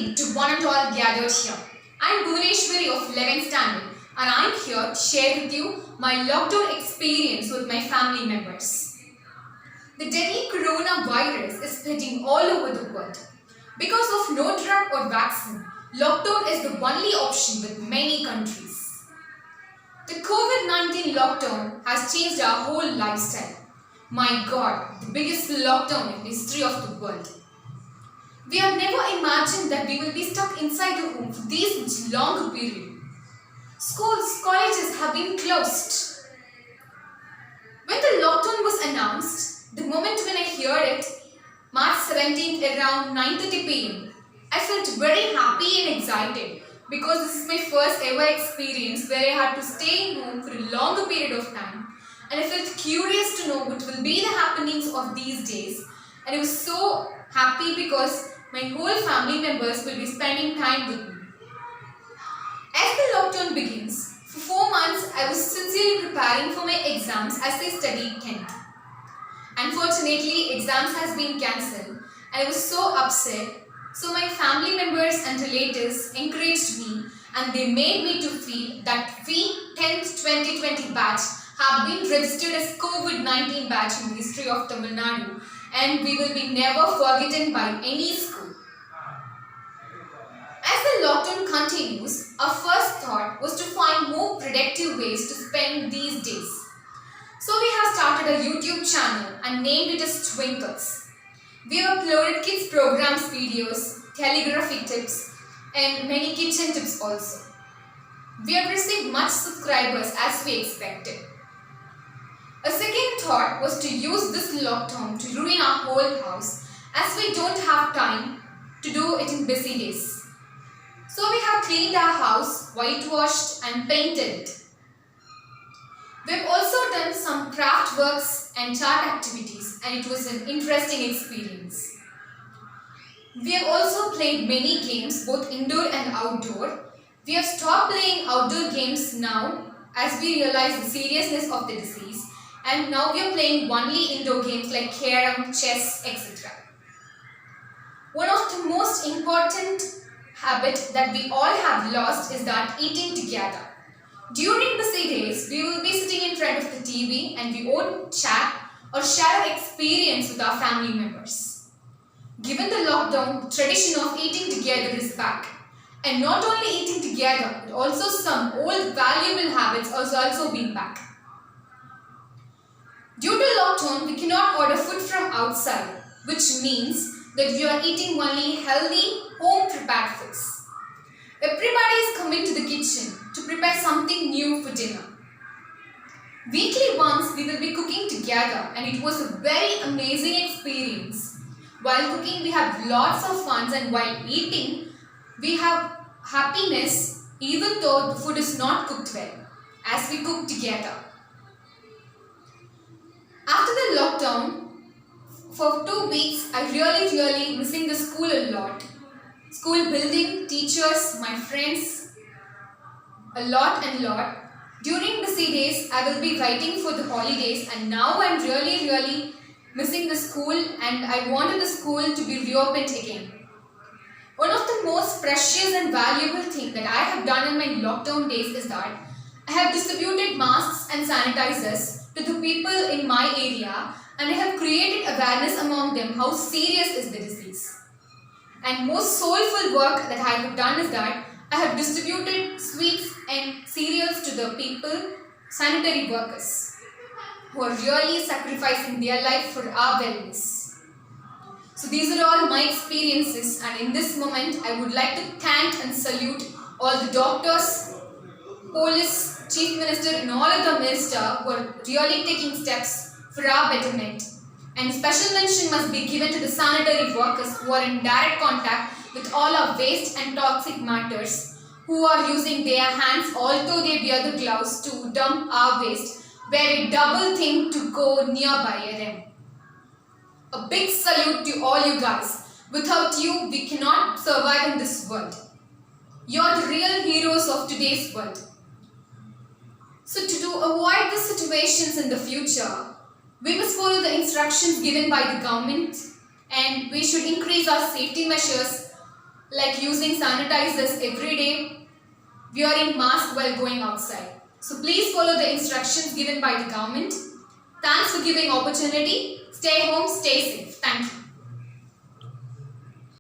evening to one and all gathered here. I'm Bhuvneshwari of 11th standard and I'm here to share with you my lockdown experience with my family members. The deadly coronavirus is spreading all over the world. Because of no drug or vaccine, lockdown is the only option with many countries. The COVID-19 lockdown has changed our whole lifestyle. My God, the biggest lockdown in the history of the world. We have never imagined that we will be stuck inside the home for this long period. Schools, colleges have been closed. When the lockdown was announced, the moment when I heard it, March 17th around 9:30 p.m., I felt very happy and excited because this is my first ever experience where I had to stay in home for a longer period of time, and I felt curious to know what will be the happenings of these days, and I was so happy because my whole family members will be spending time with me. As the lockdown begins, for 4 months I was sincerely preparing for my exams as I studied 10th. Unfortunately, exams has been cancelled and I was so upset. So my family members and relatives encouraged me and they made me to feel that we 10th 2020 batch have been registered as COVID-19 batch in the history of Tamil Nadu and we will be never forgotten by any school. As the lockdown continues, our first thought was to find more productive ways to spend these days. So we have started a YouTube channel and named it as Twinkles. We have uploaded kids programs videos, calligraphy tips and many kitchen tips also. We have received much subscribers as we expected. A second thought was to use this lockdown to ruin our whole house as we don't have time to do it in busy days. So we have cleaned our house, whitewashed and painted it. We have also done some craft works and chart activities and it was an interesting experience. We have also played many games both indoor and outdoor. We have stopped playing outdoor games now as we realize the seriousness of the disease, and now we are playing only indoor games like carom, chess, etc. One of the most important habit that we all have lost is that eating together. During busy days, we will be sitting in front of the TV and we won't chat or share our experience with our family members. Given the lockdown, the tradition of eating together is back. And not only eating together, but also some old valuable habits has also been back. Due to lockdown, we cannot order food from outside, which means that we are eating only healthy, home-prepared foods. Everybody is coming to the kitchen to prepare something new for dinner. Weekly once, we will be cooking together and it was a very amazing experience. While cooking, we have lots of fun and while eating, we have happiness even though the food is not cooked well, as we cook together. After the lockdown, for 2 weeks, I really missing the school a lot. School building, teachers, my friends, a lot. During busy days, I will be waiting for the holidays and now I am really missing the school and I wanted the school to be reopened again. One of the most precious and valuable things that I have done in my lockdown days is that I have distributed masks and sanitizers to the people in my area and I have created awareness among them how serious is the disease. And most soulful work that I have done is that I have distributed sweets and cereals to the people, sanitary workers, who are really sacrificing their life for our wellness. So these are all my experiences and in this moment I would like to thank and salute all the doctors, police, chief minister and all other ministers who are really taking steps for our betterment. And special mention must be given to the sanitary workers who are in direct contact with all our waste and toxic matters, who are using their hands although they wear the gloves to dump our waste, where we double think to go nearby them. A big salute to all you guys. Without you, we cannot survive in this world. You are the real heroes of today's world. So to avoid these situations in the future, we must follow the instructions given by the government and we should increase our safety measures like using sanitizers every day, wearing mask while going outside. So please follow the instructions given by the government. Thanks for giving opportunity. Stay home, stay safe. Thank you.